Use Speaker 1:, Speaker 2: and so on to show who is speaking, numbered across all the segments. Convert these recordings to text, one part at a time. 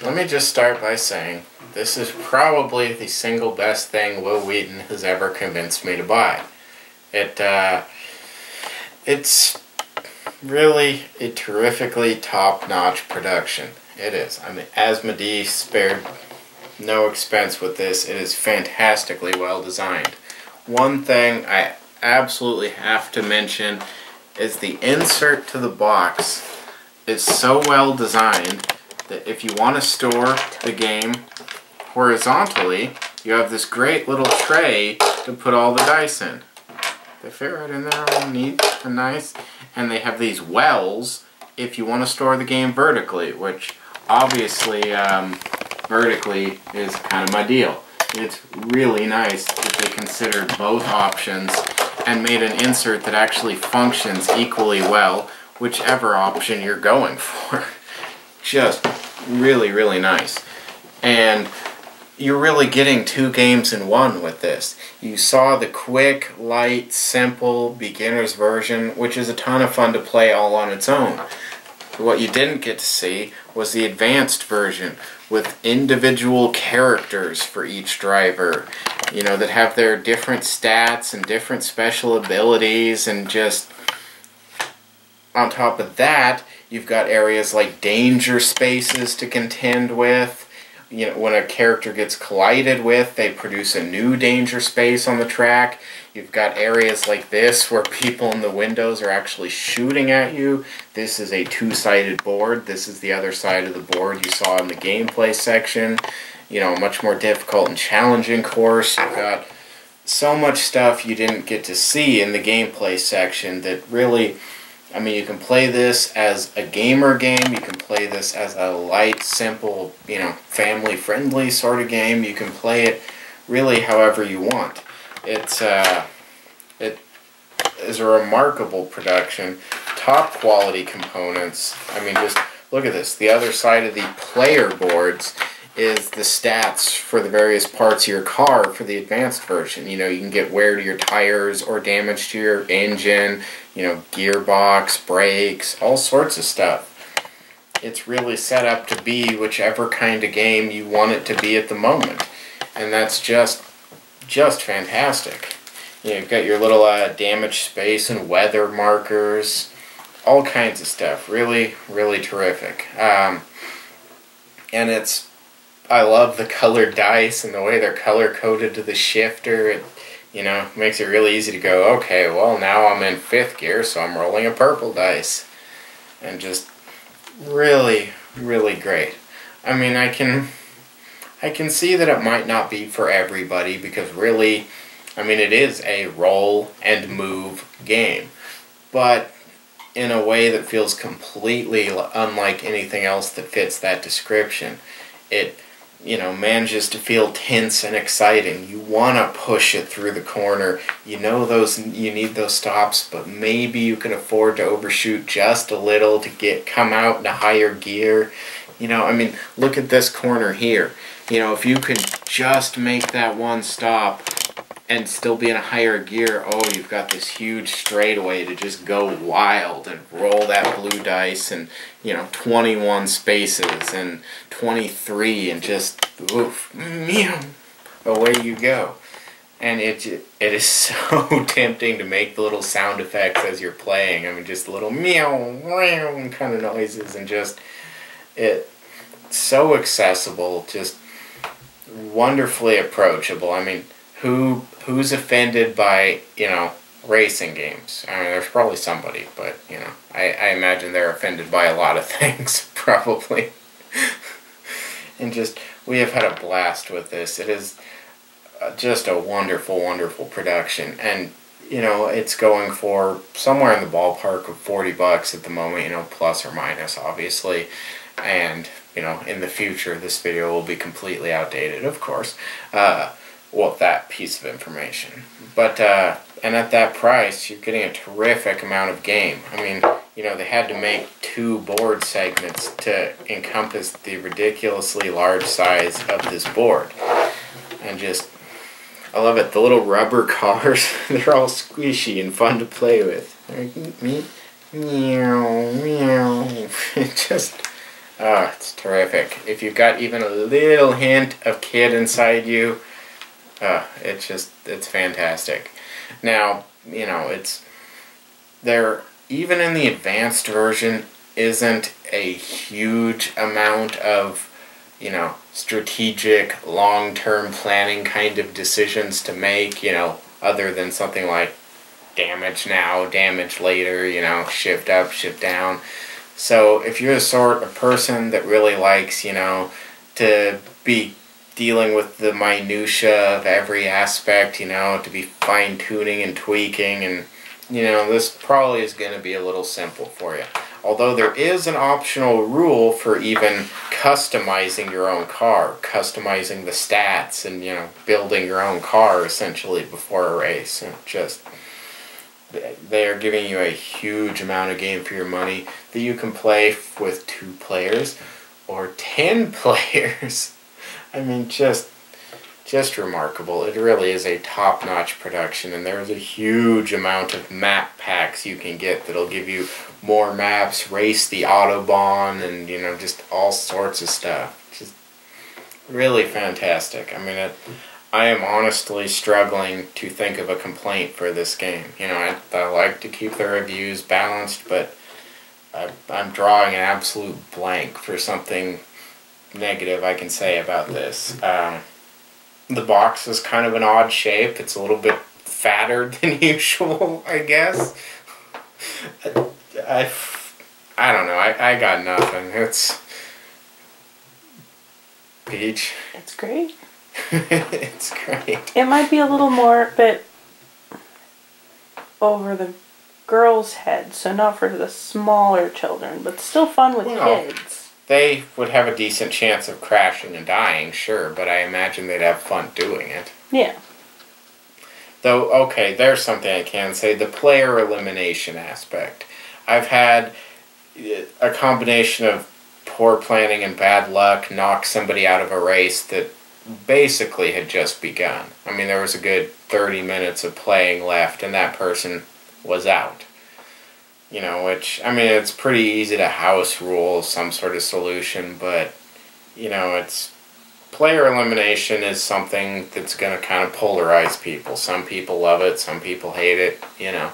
Speaker 1: Let me just start by saying this is probably the single best thing Wil Wheaton has ever convinced me to buy. It's really a terrifically top-notch production. It is. I mean, Asmodee spared no expense with this. It is fantastically well designed. One thing I absolutely have to mention is the insert to the box is so well designed that if you want to store the game horizontally, you have this great little tray to put all the dice in. They fit right in there, all neat and nice. And they have these wells if you want to store the game vertically, which obviously vertically is kind of my deal. It's really nice that they considered both options and made an insert that actually functions equally well, whichever option you're going for. Just really, really nice. And you're really getting two games in one with this. You saw the quick, light, simple, beginner's version, which is a ton of fun to play all on its own. What you didn't get to see was the advanced version with individual characters for each driver, you know, that have their different stats and different special abilities, and just on top of that, you've got areas like danger spaces to contend with. You know, when a character gets collided with, they produce a new danger space on the track. You've got areas like this where people in the windows are actually shooting at you. This is a two-sided board. This is the other side of the board you saw in the gameplay section. You know, a much more difficult and challenging course. You've got so much stuff you didn't get to see in the gameplay section that really, I mean, you can play this as a gamer game, you can play this as a light, simple, you know, family-friendly sort of game. You can play it really however you want. It is a remarkable production, top quality components. I mean, just look at this. The other side of the player boards is the stats for the various parts of your car for the advanced version. You know, you can get wear to your tires or damage to your engine, you know, gearbox, brakes, all sorts of stuff. It's really set up to be whichever kind of game you want it to be at the moment. And that's just fantastic. You know, you've got your little damage space and weather markers, all kinds of stuff. Really, really terrific. And I love the colored dice and the way they're color-coded to the shifter. It, you know, makes it really easy to go, okay, well, now I'm in 5th gear, so I'm rolling a purple dice. And just really, really great. I mean, I can see that it might not be for everybody, because really, I mean, it is a roll and move game. But in a way that feels completely unlike anything else that fits that description. It, you know, manages to feel tense and exciting. You want to push it through the corner. You know you need those stops, but maybe you can afford to overshoot just a little to come out in a higher gear. You know, I mean, look at this corner here. You know, if you could just make that one stop and still be in a higher gear, oh, you've got this huge straightaway to just go wild and roll that blue dice, and, you know, 21 spaces and 23, and just, oof, meow, away you go. And it is so tempting to make the little sound effects as you're playing. I mean, just little meow, meow kind of noises, and just, it's so accessible, just wonderfully approachable. I mean, who's offended by, you know, racing games? I mean, there's probably somebody, but, you know, I imagine they're offended by a lot of things, probably. And just, we have had a blast with this. It is just a wonderful, wonderful production. And, you know, it's going for somewhere in the ballpark of $40 at the moment, you know, plus or minus, obviously. And, you know, in the future, this video will be completely outdated, of course. Well, that piece of information. But, and at that price, you're getting a terrific amount of game. I mean, you know, they had to make 2 board segments to encompass the ridiculously large size of this board. And just, I love it. The little rubber cars, they're all squishy and fun to play with. Meow, meow. Just, Oh, it's terrific. If you've got even a little hint of kid inside you, it's fantastic. Now, you know, there, even in the advanced version, isn't a huge amount of, you know, strategic, long-term planning kind of decisions to make, you know, other than something like damage now, damage later, you know, shift up, shift down. So if you're the sort of person that really likes, you know, to be dealing with the minutia of every aspect, you know, to be fine-tuning and tweaking, and, you know, this probably is going to be a little simple for you. Although there is an optional rule for even customizing your own car, customizing the stats, and, you know, building your own car essentially before a race. And just, they are giving you a huge amount of game for your money that you can play with 2 players or 10 players. I mean, just remarkable. It really is a top-notch production, and there's a huge amount of map packs you can get that'll give you more maps, race the Autobahn, and, you know, just all sorts of stuff. Just really fantastic. I mean, I am honestly struggling to think of a complaint for this game. You know, I like to keep the reviews balanced, but I'm drawing an absolute blank for something negative I can say about this. The box is kind of an odd shape. It's a little bit fatter than usual, I guess. I don't know. I got nothing. It's Peach.
Speaker 2: It's great.
Speaker 1: It's great.
Speaker 2: It might be a little more bit over the girls' heads, so not for the smaller children, but still fun with kids.
Speaker 1: They would have a decent chance of crashing and dying, sure, but I imagine they'd have fun doing it.
Speaker 2: Yeah.
Speaker 1: Though, okay, there's something I can say. The player elimination aspect. I've had a combination of poor planning and bad luck knock somebody out of a race that basically had just begun. I mean, there was a good 30 minutes of playing left, and that person was out. You know, which, I mean, it's pretty easy to house rule some sort of solution, but, you know, it's, player elimination is something that's going to kind of polarize people. Some people love it, some people hate it, you know.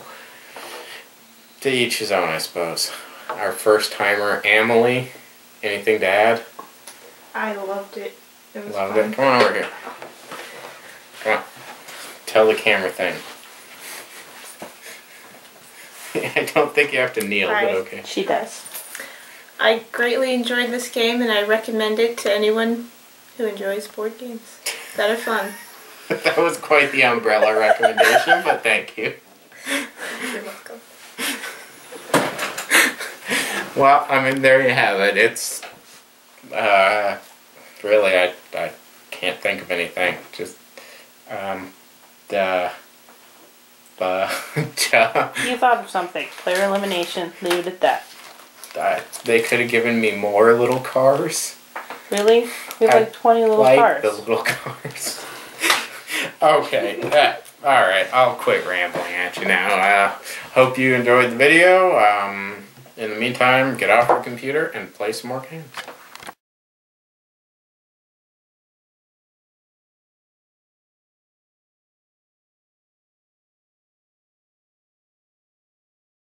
Speaker 1: To each his own, I suppose. Our first timer, Amelie, anything to add?
Speaker 3: I loved it. It was
Speaker 1: Loved
Speaker 3: fun.
Speaker 1: it. Come on over here. Come on. Tell the camera thing. I don't think you have to kneel,
Speaker 3: Hi.
Speaker 1: but okay.
Speaker 2: She does.
Speaker 3: I greatly enjoyed this game, and I recommend it to anyone who enjoys board games that are fun.
Speaker 1: That was quite the umbrella recommendation, but thank you.
Speaker 3: You're welcome.
Speaker 1: Well, I mean, there you have it. It's, really, I can't think of anything. Just,
Speaker 2: You thought of something. Player elimination. Leave it at that.
Speaker 1: they could have given me more little cars.
Speaker 2: Really? We have like 20 little cars.
Speaker 1: The little cars. Okay. Alright, I'll quit rambling at you now. Hope you enjoyed the video. In the meantime, get off your computer and play some more games.